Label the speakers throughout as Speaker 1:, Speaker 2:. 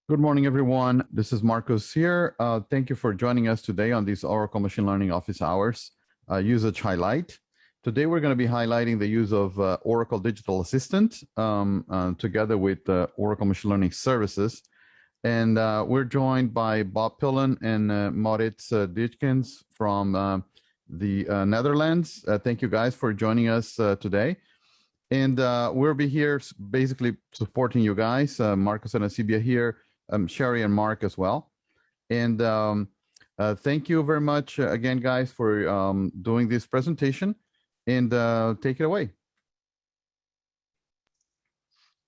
Speaker 1: Good morning, everyone. This is Marcos here. Thank you for joining us today on these Oracle Machine Learning Office Hours usage highlight. Today, we're going to be highlighting the use of Oracle Digital Assistant together with Oracle Machine Learning Services. And we're joined by Bob Peulen and Maurits Dijkens from the Netherlands. Thank you guys for joining us today. And we'll be here basically supporting you guys. Marcos and Asibia here. Sherry and Mark as well. And thank you very much again, guys, for doing this presentation. And take it away.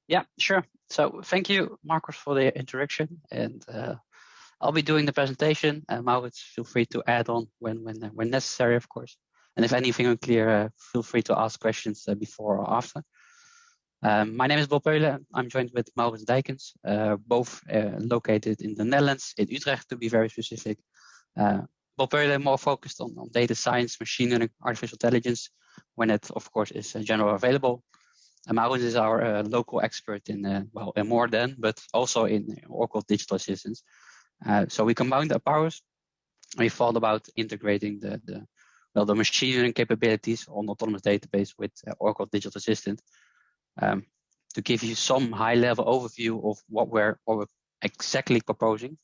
Speaker 2: Yeah, sure. So thank you, Marcos, for the introduction. And I'll be doing the presentation. Maurits, feel free to add on when necessary, of course. And if anything unclear, feel free to ask questions before or after. My name is Bob Peulen. I'm joined with Maurits Dijkens, both located in the Netherlands, in Utrecht to be very specific. Bob Peulen more focused on data science, machine learning, artificial intelligence, when it, of course, is generally available. Maurits is our local expert in, well, in more than, but also in Oracle Digital Assistants. So we combined our powers. We thought about integrating the machine learning capabilities on autonomous database with Oracle Digital Assistant. To give you some high-level overview of what we're exactly proposing.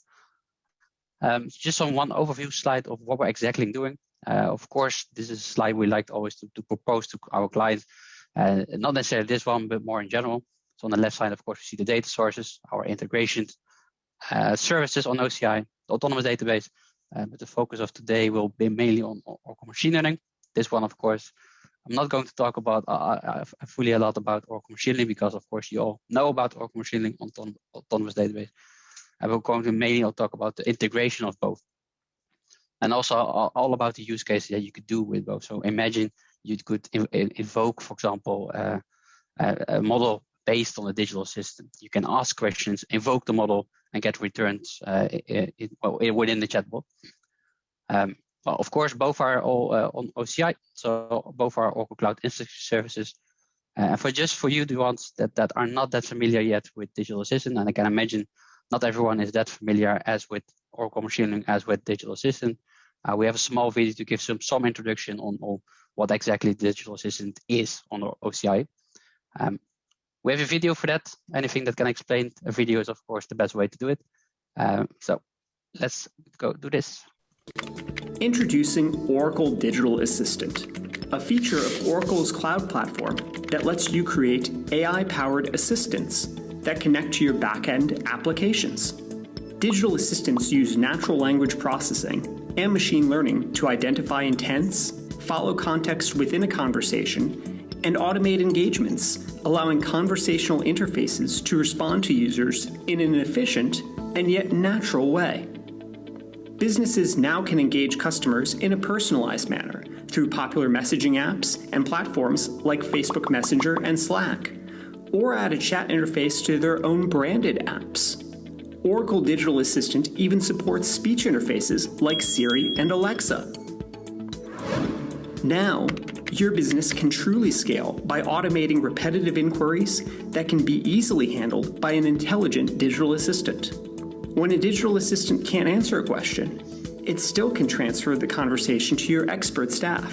Speaker 2: Just on one overview slide of what we're exactly doing. Of course, this is a slide we like always to propose to our clients. Not necessarily this one, but more in general. So on the left side, of course, we see the data sources, our integration services on OCI, the autonomous database. But the focus of today will be mainly on Oracle machine learning. This one, of course, I'm not going to talk about fully a lot about Oracle machine learning because, of course, you all know about Oracle machine learning on autonomous database. And we're going to mainly talk about the integration of both. And also all about the use cases that you could do with both. So imagine you could invoke, for example, a model based on a digital assistant. You can ask questions, invoke the model, and get returns within the chatbot. Well, of course, both are all on OCI, so both are Oracle Cloud Infrastructure Services. And for you, the ones that are not that familiar yet with Digital Assistant, and I can imagine not everyone is that familiar as with Oracle Machine Learning as with Digital Assistant. We have a small video to give some introduction on what exactly Digital Assistant is on OCI. We have a video for that. Anything that can explain a video is, of course, the best way to do it. So let's go do this.
Speaker 3: Introducing Oracle Digital Assistant, a feature of Oracle's cloud platform that lets you create AI-powered assistants that connect to your back-end applications. Digital assistants use natural language processing and machine learning to identify intents, follow context within a conversation, and automate engagements, allowing conversational interfaces to respond to users in an efficient and yet natural way. Businesses now can engage customers in a personalized manner through popular messaging apps and platforms like Facebook Messenger and Slack, or add a chat interface to their own branded apps. Oracle Digital Assistant even supports speech interfaces like Siri and Alexa. Now, your business can truly scale by automating repetitive inquiries that can be easily handled by an intelligent digital assistant. When a digital assistant can't answer a question, it still can transfer the conversation to your expert staff.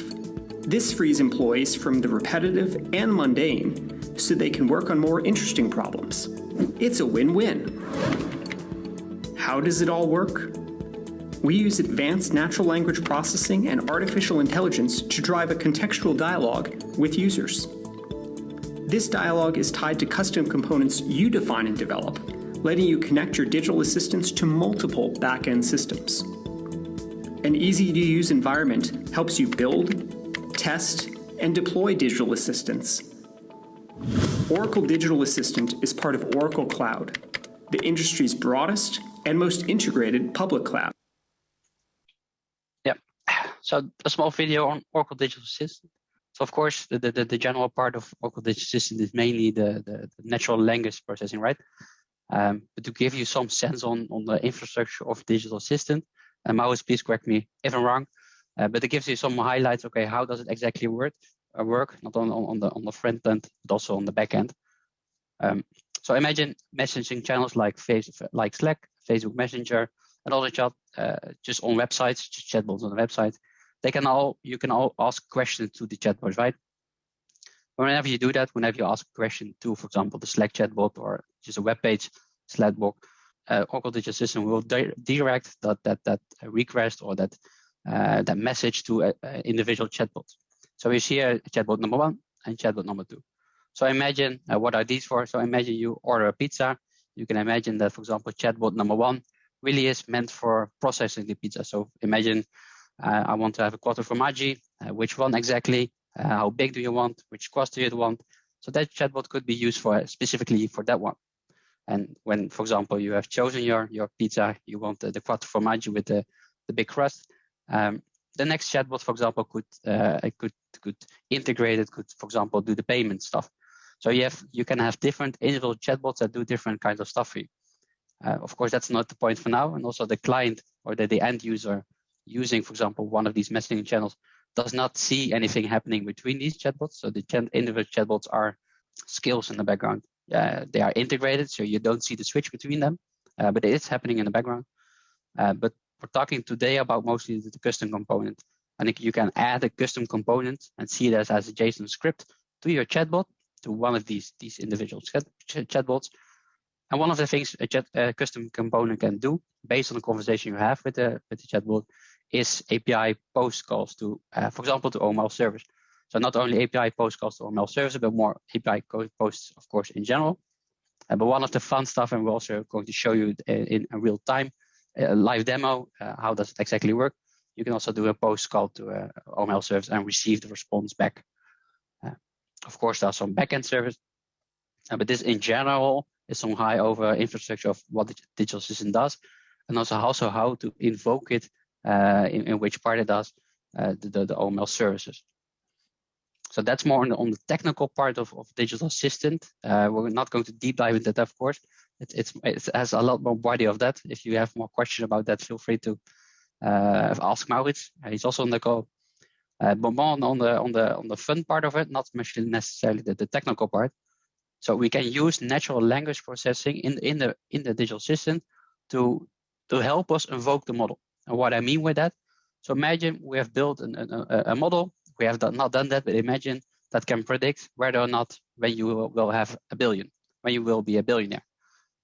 Speaker 3: This frees employees from the repetitive and mundane so they can work on more interesting problems. It's a win-win. How does it all work? We use advanced natural language processing and artificial intelligence to drive a contextual dialogue with users. This dialogue is tied to custom components you define and develop, letting you connect your digital assistants to multiple back-end systems. An easy-to-use environment helps you build, test, and deploy digital assistants. Oracle Digital Assistant is part of Oracle Cloud, the industry's broadest and most integrated public cloud.
Speaker 2: Yeah, so a small video on Oracle Digital Assistant. So of course, the general part of Oracle Digital Assistant is mainly the natural language processing, right? But to give you some sense on the infrastructure of Digital Assistant, and Maurits, please correct me if I'm wrong, but it gives you some highlights. Okay, how does it exactly work? Not on the front end, but also on the back end. So imagine messaging channels like Slack, Facebook Messenger, and other chat just on websites, just chatbots on the website. You can all ask questions to the chatbot, right? Whenever you do that, whenever you ask a question to, for example, the Slack chatbot or just a web page Slack bot, Oracle Digital System will direct that request or that message to an individual chatbot. So you see a chatbot number 1 and chatbot number 2. So imagine what are these for? So imagine you order a pizza. You can imagine that, for example, chatbot number 1 really is meant for processing the pizza. So imagine I want to have a quattro formaggi. Which one exactly? How big do you want? Which crust do you want? So that chatbot could be used for specifically for that one. And when, for example, you have chosen your pizza, you want the quattro formaggi with the big crust. The next chatbot, for example, could integrate it. Could, for example, do the payment stuff. So you can have different individual chatbots that do different kinds of stuff for you. Of course, that's not the point for now. And also the client or the end user using, for example, one of these messaging channels does not see anything happening between these chatbots. So the individual chatbots are skills in the background. They are integrated, so you don't see the switch between them, but it is happening in the background. But we're talking today about mostly the custom component. And you can add a custom component and see it as a JSON script to your chatbot, to one of these individual chatbots. And one of the things a custom component can do, based on the conversation you have with the chatbot, is API post calls to, for example, to OML service. So not only API post calls to OML service, but more API posts, of course, in general. But one of the fun stuff, and we're also going to show you in a real time, a live demo, how does it exactly work. You can also do a post call to OML service and receive the response back. Of course, there's some backend service, but this in general is some high over infrastructure of what the digital system does, and also how to invoke it, in which part it does, the OML services. So that's more on the technical part of digital assistant. We're not going to deep dive into that, of course. It has a lot more body of that. If you have more questions about that, feel free to ask Maurits. He's also on the call. But more on the fun part of it, not necessarily the technical part. So we can use natural language processing in the digital system to help us invoke the model. And what I mean with that, so imagine we have built a model. We have not done that, but imagine that can predict whether or not when you will have a billion, when you will be a billionaire.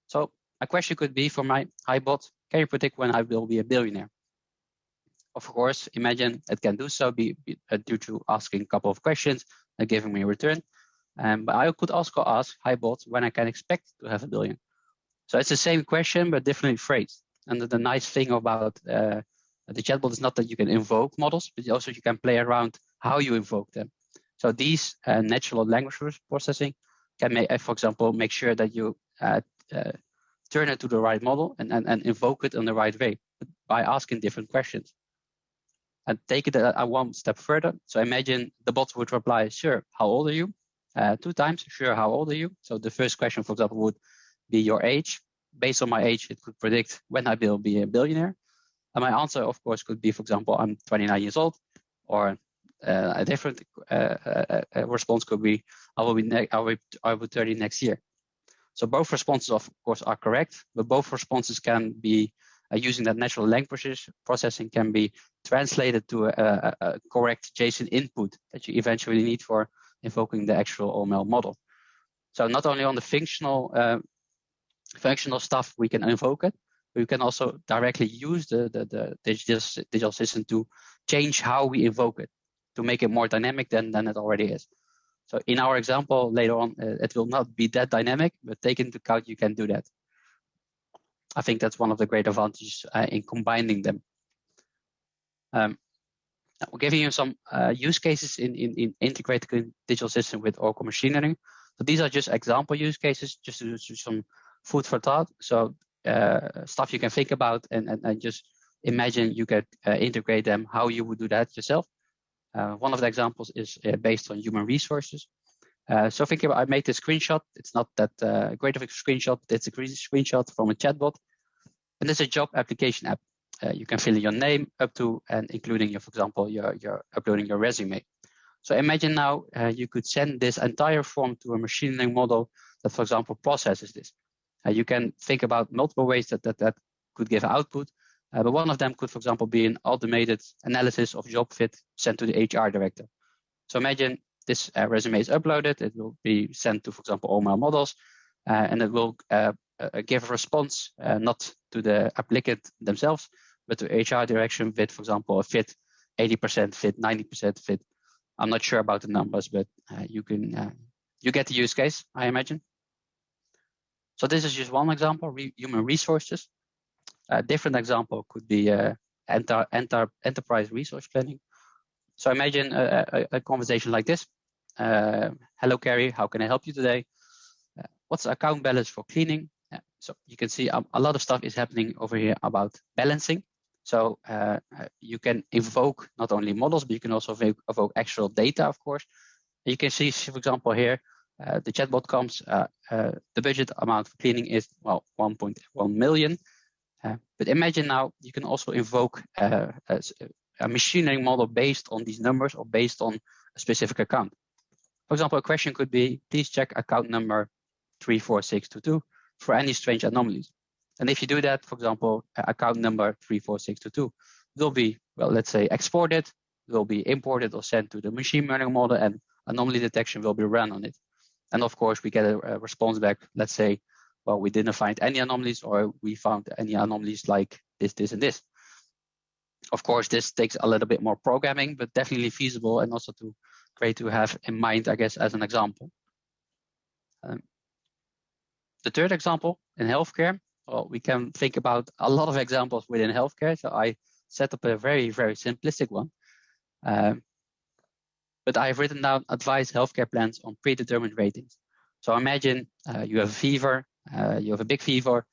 Speaker 2: So a question could be for my bot, can you predict when I will be a billionaire? Of course, imagine it can do so due to asking a couple of questions and giving me a return. But I could also ask bot when I can expect to have a billion. So it's the same question, but differently phrased. And the nice thing about the chatbot is not that you can invoke models, but also you can play around how you invoke them. So these natural language processing can, for example, make sure that you turn it to the right model and invoke it in the right way by asking different questions. And take it one step further. So imagine the bot would reply, sure, how old are you? 2 times, sure, how old are you? So the first question, for example, would be your age. Based on my age, it could predict when I will be a billionaire. And my answer, of course, could be, for example, I'm 29 years old, or a different response could be, I will be 30 next year. So both responses, of course, are correct, but both responses can be using that natural language processing can be translated to a correct JSON input that you eventually need for invoking the actual OML model. So not only on the functional stuff we can invoke it, but we can also directly use the digital system to change how we invoke it, to make it more dynamic than it already is. So in our example later on, it will not be that dynamic, but take into account you can do that. I think that's one of the great advantages in combining them. We're giving you some use cases in integrated digital system with Oracle machine learning. So these are just example use cases, just to do some food for thought. So stuff you can think about and just imagine you could integrate them, how you would do that yourself. One of the examples is based on human resources. So think about, I made this screenshot. It's not that great of a screenshot, but it's a screenshot from a chatbot. And it's a job application app. You can fill in your name up to and including your, for example, you're uploading your resume. So imagine now you could send this entire form to a machine learning model that, for example, processes this. You can think about multiple ways that could give output, but one of them could, for example, be an automated analysis of job fit sent to the HR director. So imagine this resume is uploaded, it will be sent to, for example, OML models, and it will give a response not to the applicant themselves, but to HR direction with, for example, a fit, 80% fit, 90% fit. I'm not sure about the numbers, but you get the use case, I imagine. So this is just one example, human resources. A different example could be enterprise resource planning. So imagine a conversation like this. Hello, Carrie, how can I help you today? What's the account balance for cleaning? So you can see a lot of stuff is happening over here about balancing. So you can evoke not only models, but you can also evoke actual data, of course. You can see, for example, here, the chatbot comes, the budget amount for cleaning is, well, 1.1 million. But imagine now you can also invoke a machine learning model based on these numbers or based on a specific account. For example, a question could be, please check account number 34622 for any strange anomalies. And if you do that, for example, account number 34622 will be, well, let's say exported, will be imported or sent to the machine learning model, and anomaly detection will be run on it. And of course, we get a response back, let's say, well, we didn't find any anomalies, or we found any anomalies like this, this, and this. Of course, this takes a little bit more programming, but definitely feasible and also great to have in mind, I guess, as an example. The third example in healthcare, well, we can think about a lot of examples within healthcare. So I set up a very, very simplistic one. But I've written down advised healthcare plans on predetermined ratings. So imagine you have a fever, you have a big fever,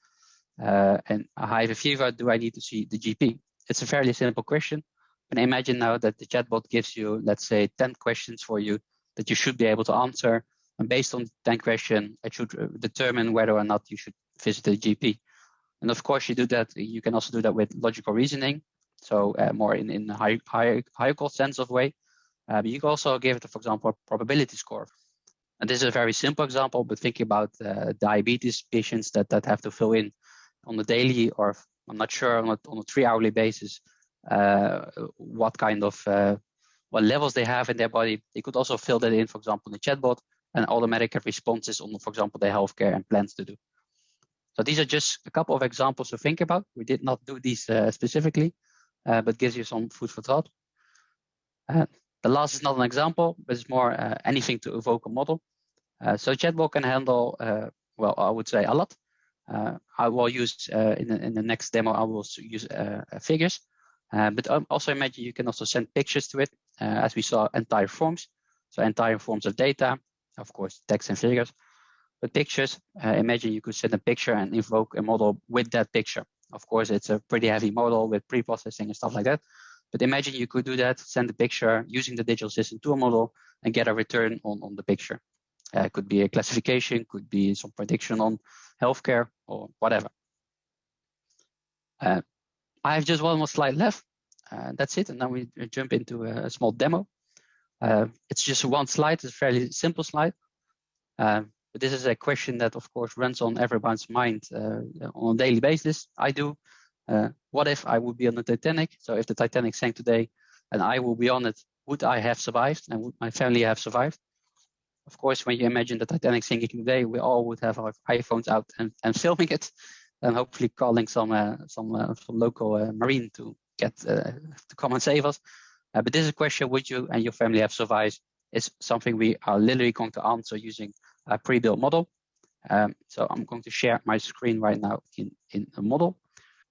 Speaker 2: and I have a fever, do I need to see the GP? It's a fairly simple question. And imagine now that the chatbot gives you, let's say, 10 questions for you that you should be able to answer. And based on 10 questions, it should determine whether or not you should visit the GP. And of course, you can also do that with logical reasoning. So more in a hierarchical sense of way. But you can also give it, for example, a probability score. And this is a very simple example, but thinking about diabetes patients that have to fill in on a daily, or I'm not sure, on a 3-hourly basis, what kind of what levels they have in their body. They could also fill that in, for example, in the chatbot, and automatic responses on, for example, the healthcare and plans to do. So these are just a couple of examples to think about. We did not do these specifically, but gives you some food for thought. The last is not an example, but it's more anything to evoke a model. So chatbot can handle, well, I would say a lot. I will use, in the next demo, I will use figures. But also imagine you can also send pictures to it, as we saw entire forms. So entire forms of data, of course, text and figures. But pictures, imagine you could send a picture and invoke a model with that picture. Of course, it's a pretty heavy model with pre-processing and stuff like that. But imagine you could do that, send a picture using the digital system to a model and get a return on the picture. It could be a classification, could be some prediction on healthcare or whatever. I have just one more slide left. That's it. And then we jump into a small demo. It's just one slide. It's a fairly simple slide. But this is a question that, of course, runs on everyone's mind on a daily basis. I do. What if I would be on the Titanic? So if the Titanic sank today and I will be on it, would I have survived, and would my family have survived? Of course, when you imagine the Titanic sinking today, we all would have our iPhones out and filming it, and hopefully calling some local marine to get to come and save us. But this is a question: would you and your family have survived? Is something we are literally going to answer using a pre-built model. So I'm going to share my screen right now in a model.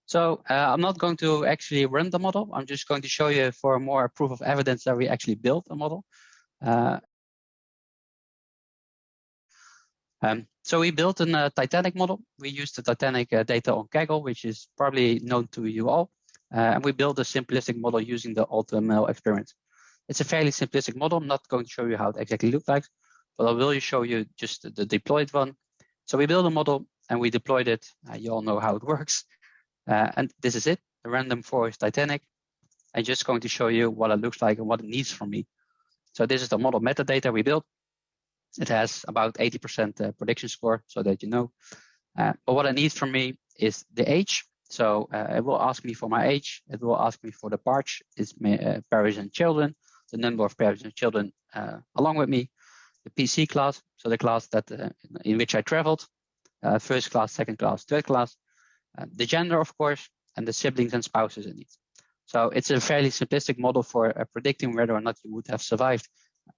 Speaker 2: So I'm not going to actually run the model. I'm just going to show you for more proof of evidence that we actually built a model. So we built a Titanic model. We used the Titanic data on Kaggle, which is probably known to you all. And we built a simplistic model using the AutoML experience. It's a fairly simplistic model. I'm not going to show you how it exactly looks like, but I will show you just the deployed one. So we built a model and we deployed it. You all know how it works. And this is it, the random forest Titanic. I'm just going to show you what it looks like and what it needs from me. So this is the model metadata we built. It has about 80% prediction score, so that you know. But what it needs from me is the age. So it will ask me for my age. It will ask me for the parts, parents and children, the number of parents and children along with me, the PC class, so the class that in which I traveled, first class, second class, third class, the gender, of course, and the siblings and spouses in it. So it's a fairly simplistic model for predicting whether or not you would have survived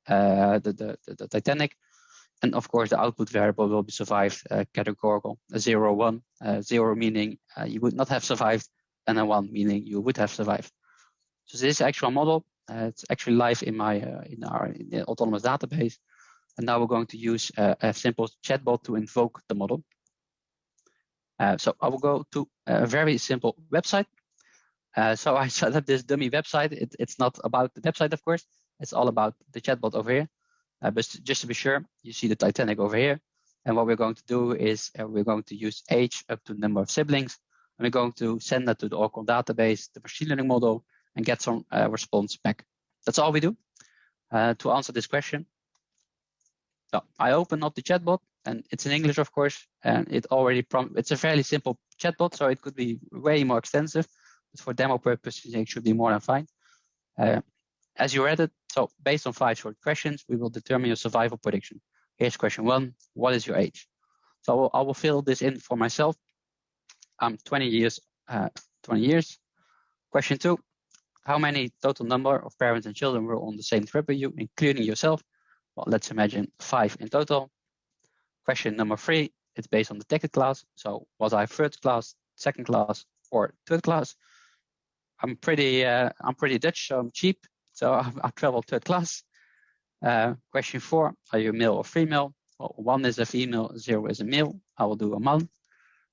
Speaker 2: the Titanic. And of course, the output variable will be survived categorical, 0, 1, 0 meaning you would not have survived, and a 1 meaning you would have survived. So this actual model, it's actually live in the autonomous database. And now we're going to use a simple chatbot to invoke the model. So I will go to a very simple website. So I set up this dummy website. It's not about the website, of course. It's all about the chatbot over here. But just to be sure, you see the Titanic over here. And what we're going to do is we're going to use age up to number of siblings. And we're going to send that to the Oracle database, the machine learning model, and get some response back. That's all we do to answer this question. So I open up the chatbot, and it's in English, of course, and it's a fairly simple chatbot, so it could be way more extensive, but for demo purposes, it should be more than fine. As you read it, so based on 5 short questions, we will determine your survival prediction. Here's question 1, what is your age? So I will fill this in for myself. I'm 20 years. Question 2, how many total number of parents and children were on the same trip with you, including yourself? Well, let's imagine 5 in total. Question number 3, it's based on the ticket class. So was I first class, second class, or third class? I'm pretty Dutch, so I'm cheap. So I travel third class. Question 4, are you male or female? Well, 1 is a female, 0 is a male. I will do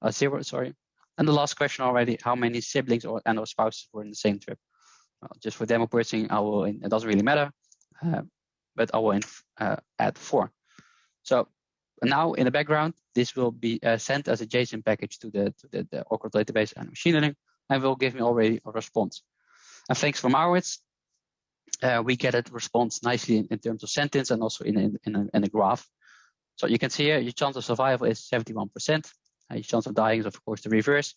Speaker 2: a 0, sorry. And the last question already, how many siblings or spouses were in the same trip? Well, just for demo purposes, it doesn't really matter. But I will add 4. So now in the background, this will be sent as a JSON package to the Oracle database and machine learning, and will give me already a response. And thanks for Maurits, we get a response nicely in terms of sentence and also in a graph. So you can see here, your chance of survival is 71%. Your chance of dying is, of course, the reverse,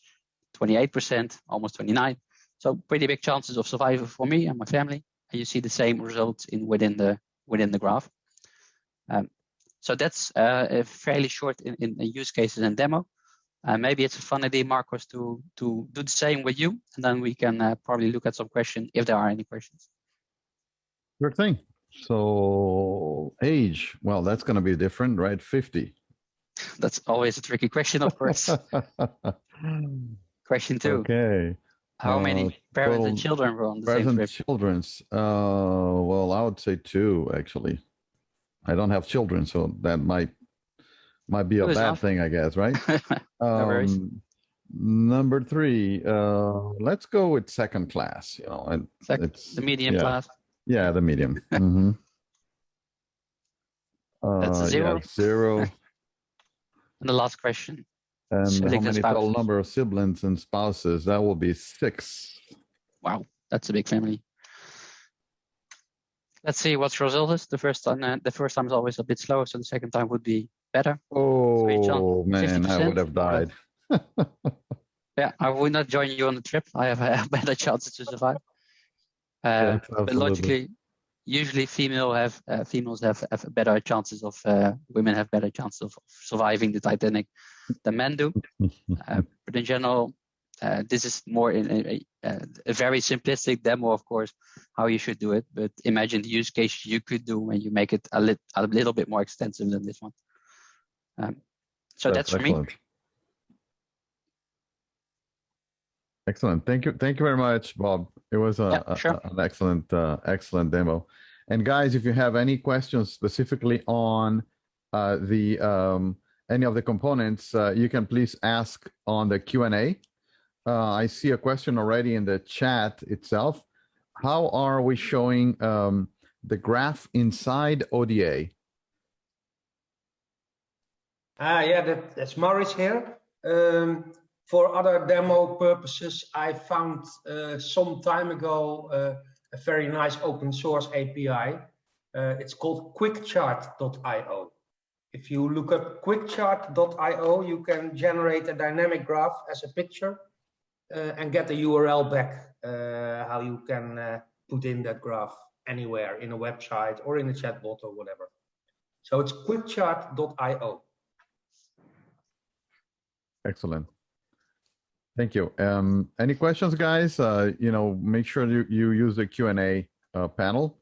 Speaker 2: 28%, almost 29%. So pretty big chances of survival for me and my family. And you see the same results within the graph. So that's fairly short in use cases and demo. Maybe it's a fun idea, Marcos, to do the same with you, and then we can probably look at some questions if there are any questions.
Speaker 1: Sure thing. So age, well, that's going to be different, right? 50.
Speaker 2: That's always a tricky question, of course. Question 2.
Speaker 1: Okay.
Speaker 2: How many parents and children were on the same trip?
Speaker 1: Children's. Well, I would say 2, actually. I don't have children, so that might be a bad thing, I guess, right?
Speaker 2: No worries.
Speaker 1: Number 3, let's go with second class. And
Speaker 2: the medium class.
Speaker 1: Yeah, the medium. Mm-hmm.
Speaker 2: That's a 0.
Speaker 1: Yeah, 0.
Speaker 2: And the last question.
Speaker 1: And
Speaker 2: siblings
Speaker 1: how many total number of siblings and spouses? That will be 6.
Speaker 2: Wow, that's a big family. Let's see what the result is. The first time is always a bit slower, so the second time would be better.
Speaker 1: Oh, man, I would have died.
Speaker 2: Yeah, I would not join you on the trip. I have better chances to survive. But logically, usually females have better chances of women have better chances of surviving the Titanic than men do. But in general, this is more in a very simplistic demo, of course, how you should do it. But imagine the use case you could do when you make it a little bit more extensive than this one. So that's for me.
Speaker 1: Excellent. Thank you very much, Bob. It was an excellent demo. And guys, if you have any questions specifically on any of the components, you can please ask on the Q&A. I see a question already in the chat itself. How are we showing the graph inside ODA?
Speaker 4: Yeah, that's Maurits here. For other demo purposes, I found some time ago a very nice open source API. It's called quickchart.io. If you look up quickchart.io, you can generate a dynamic graph as a picture and get the URL back, how you can put in that graph anywhere in a website or in a chatbot or whatever. So it's quickchart.io. Excellent.
Speaker 1: Thank you. Any questions, guys? Make sure you use the Q&A panel.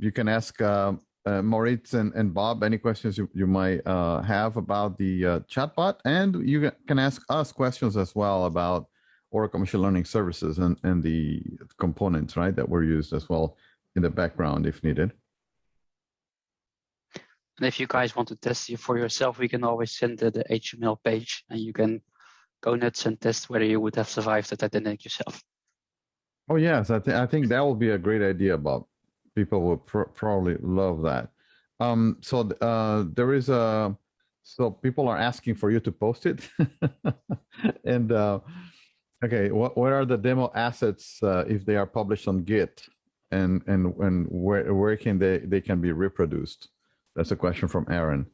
Speaker 1: You can ask Maurits and Bob any questions you might have about the chatbot, and you can ask us questions as well about Oracle Machine Learning Services and the components, right, that were used as well in the background if needed.
Speaker 2: And if you guys want to test it for yourself, we can always send the HTML page, and you can go nuts and test whether you would have survived the Titanic yourself.
Speaker 1: Oh yes, I think that will be a great idea, Bob. People will probably love that. There is so people are asking for you to post it. And okay, what are the demo assets if they are published on Git, and where can they can be reproduced? That's a question from Aaron.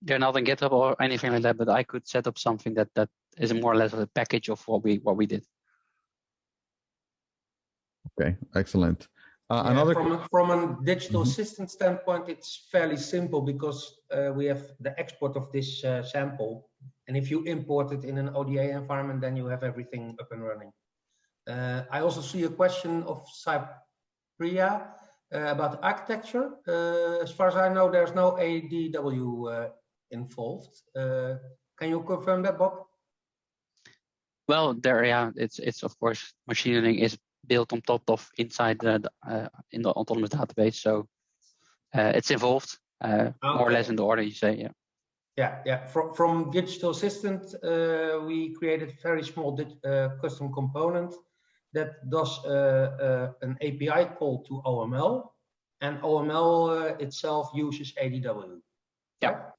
Speaker 2: They're not on GitHub or anything like that, but I could set up something that is more or less a package of what we did.
Speaker 1: Okay, excellent.
Speaker 4: From a digital assistant standpoint, it's fairly simple because we have the export of this sample, and if you import it in an ODA environment, then you have everything up and running. I also see a question of Cypria about architecture. As far as I know, there's no ADW involved. Can you confirm that, Bob?
Speaker 2: Well, it's of course machine learning is built on top of inside in the autonomous database, so it's involved more or less in the order you say.
Speaker 4: Yeah. From digital assistant, we created a very small custom component that does an API call to OML, and OML itself uses ADW.
Speaker 2: Yeah.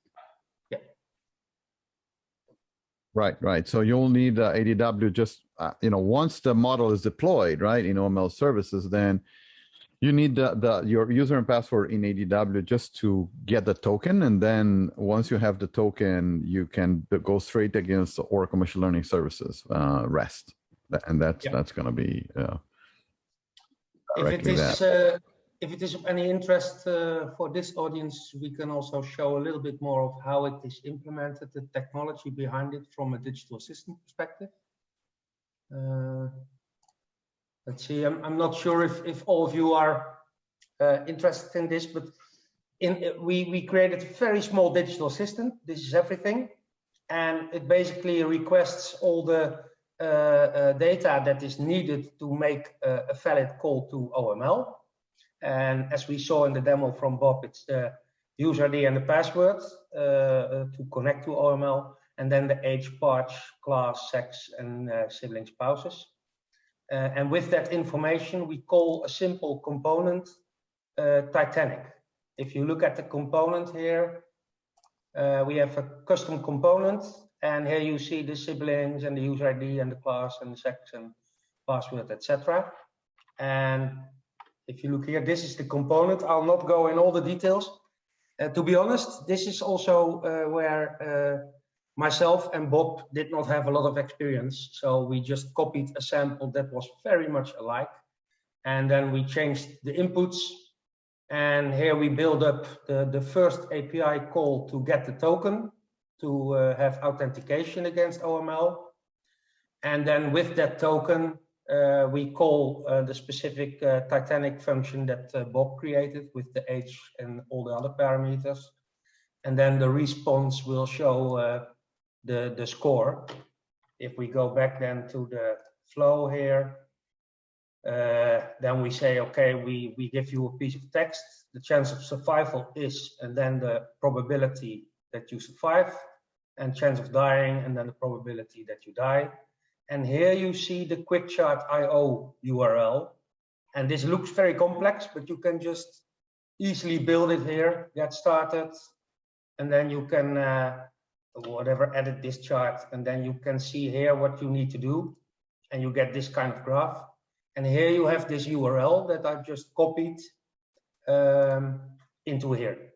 Speaker 1: Right. So you'll need ADW just, once the model is deployed, right, in OML services, then you need your user and password in ADW just to get the token. And then once you have the token, you can go straight against the Oracle Machine Learning Services REST. And that's going to be
Speaker 4: if it is of any interest for this audience, we can also show a little bit more of how it is implemented, the technology behind it from a digital assistant perspective. Let's see, I'm not sure if all of you are interested in this, but we created a very small digital assistant. This is everything, and it basically requests all the data that is needed to make a valid call to OML. And as we saw in the demo from Bob, it's the user ID and the password to connect to OML, and then the age, parts, class, sex, and sibling spouses. And with that information, we call a simple component Titanic. If you look at the component here, we have a custom component, and here you see the siblings and the user ID and the class and the sex and password, etc. And if you look here, this is the component. I'll not go in all the details. To be honest, this is also where myself and Bob did not have a lot of experience. So we just copied a sample that was very much alike. And then we changed the inputs. And here we build up the first API call to get the token to have authentication against OML. And then with that token, we call the specific Titanic function that Bob created with the age and all the other parameters. And then the response will show the score. If we go back then to the flow here, then we say, okay, we give you a piece of text. The chance of survival is, and then the probability that you survive, and chance of dying, and then the probability that you die. And here you see the quickchart.io URL. And this looks very complex, but you can just easily build it here, get started, and then you can, edit this chart, and then you can see here what you need to do, and you get this kind of graph. And here you have this URL that I've just copied. into here.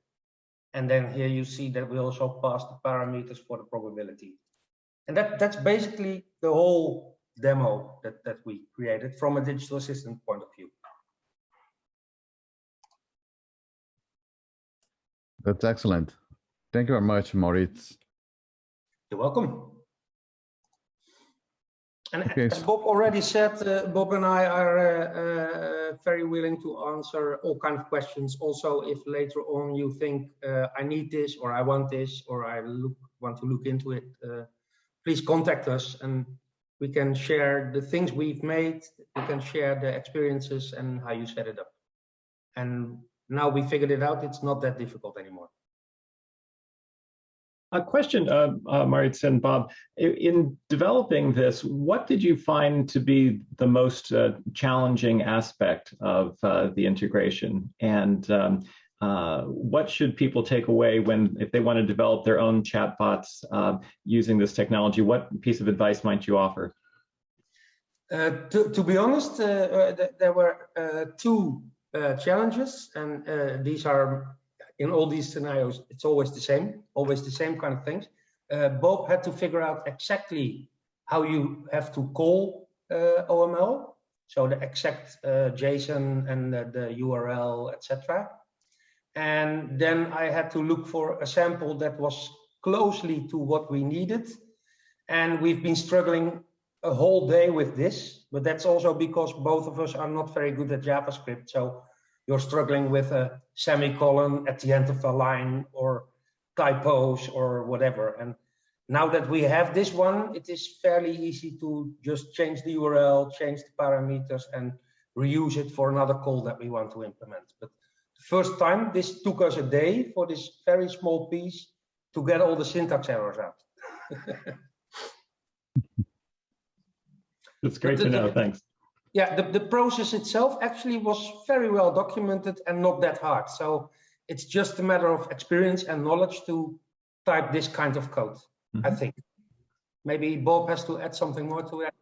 Speaker 4: And then here you see that we also pass the parameters for the probability. And that's basically the whole demo that we created from a digital assistant point of view.
Speaker 1: That's excellent. Thank you very much, Maurits.
Speaker 4: You're welcome. And
Speaker 1: Okay,
Speaker 4: as Bob already said, Bob and I are very willing to answer all kinds of questions. Also, if later on you think I need this, or I want this, or I want to look into it, please contact us and we can share the things we've made. We can share the experiences and how you set it up. And now we figured it out, it's not that difficult anymore.
Speaker 5: A question, Maurits and Bob, in developing this, what did you find to be the most challenging aspect of the integration? And what should people take away if they want to develop their own chatbots using this technology? What piece of advice might you offer?
Speaker 4: To be honest, there were two challenges, and these are in all these scenarios, it's always the same kind of things. Bob had to figure out exactly how you have to call OML, so the exact JSON and the URL, etc. And then I had to look for a sample that was closely to what we needed. And we've been struggling a whole day with this, but that's also because both of us are not very good at JavaScript. So you're struggling with a semicolon at the end of a line or typos or whatever. And now that we have this one, it is fairly easy to just change the URL, change the parameters, and reuse it for another call that we want to implement. But the first time, this took us a day for this very small piece to get all the syntax errors out.
Speaker 5: That's great to know, thanks.
Speaker 4: Yeah, the process itself actually was very well documented and not that hard. So it's just a matter of experience and knowledge to type this kind of code, I think. Maybe Bob has to add something more to that.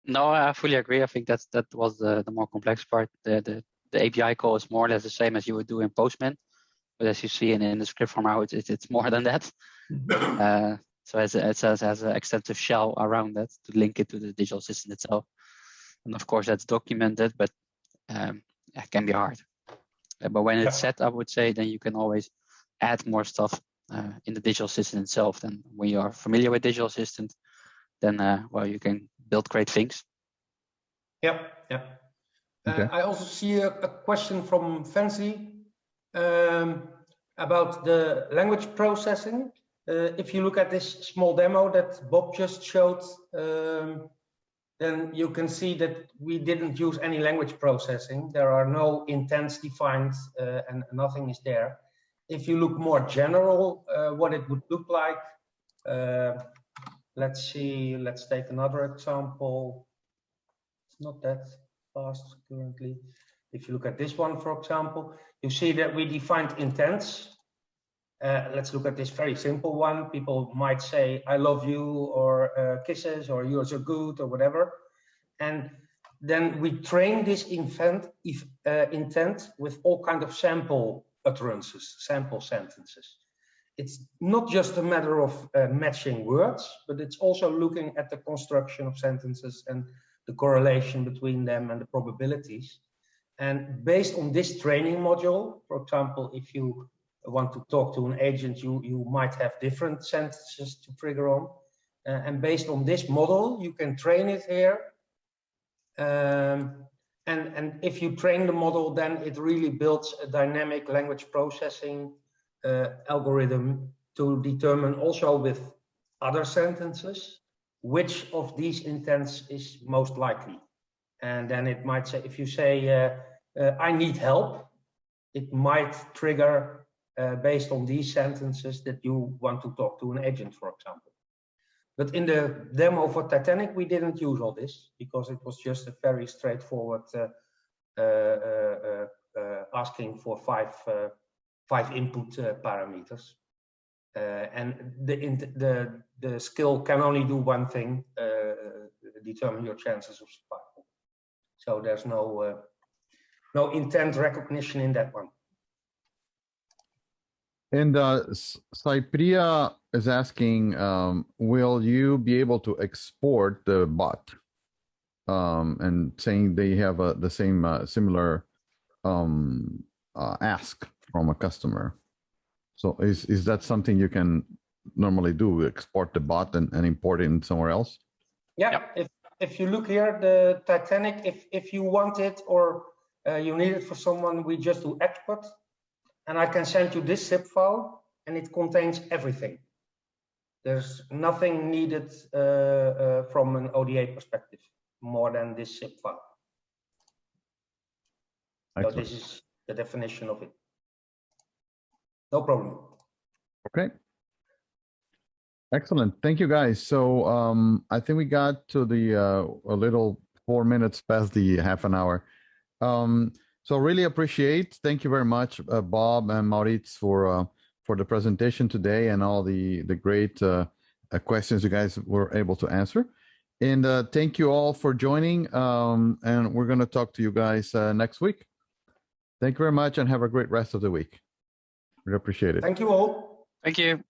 Speaker 2: No, I fully agree. I think that was the more complex part. The API call is more or less the same as you would do in Postman. But as you see in the script from now, it's more than that. So it has an extensive shell around that to link it to the digital assistant itself. And of course, that's documented, but it can be hard. But when it's set, I would say, then you can always add more stuff in the digital assistant itself. Then when you are familiar with digital assistant, then, well, you can build great things.
Speaker 4: Yeah. Okay. I also see a question from Fancy about the language processing. If you look at this small demo that Bob just showed, then you can see that we didn't use any language processing. There are no intents defined and nothing is there. If you look more general, what it would look like, let's see, let's take another example. It's not that fast currently. If you look at this one, for example, you see that we defined intents. Let's look at this very simple one. People might say, I love you, or kisses, or you're so good, or whatever. And then we train this intent with all kinds of sample utterances, sample sentences. It's not just a matter of matching words, but it's also looking at the construction of sentences and the correlation between them and the probabilities. And based on this training module, for example, if you want to talk to an agent, you might have different sentences to trigger on. And based on this model, you can train it here. And if you train the model, then it really builds a dynamic language processing algorithm to determine also with other sentences, which of these intents is most likely. And then it might say, if you say, I need help, it might trigger based on these sentences that you want to talk to an agent, for example. But in the demo for Titanic, we didn't use all this because it was just a very straightforward asking for five input parameters. And the skill can only do one thing, determine your chances of survival. So there's no intent recognition in that one.
Speaker 1: And Cypria is asking, will you be able to export the bot? And saying they have the same similar ask from a customer. So is that something you can normally do? Export the bot and import it in somewhere else?
Speaker 4: Yeah. If you look here, the Titanic, if you want it or you need it for someone, we just do export. And I can send you this zip file, and it contains everything. There's nothing needed from an ODA perspective more than this zip file. So this is the definition of it. No problem.
Speaker 1: Okay. Excellent. Thank you, guys. So I think we got to the a little 4 minutes past the half an hour. So really appreciate. Thank you very much, Bob and Maurits, for the presentation today and all the great questions you guys were able to answer. And thank you all for joining. And we're going to talk to you guys next week. Thank you very much and have a great rest of the week. We appreciate it.
Speaker 4: Thank you all.
Speaker 2: Thank you.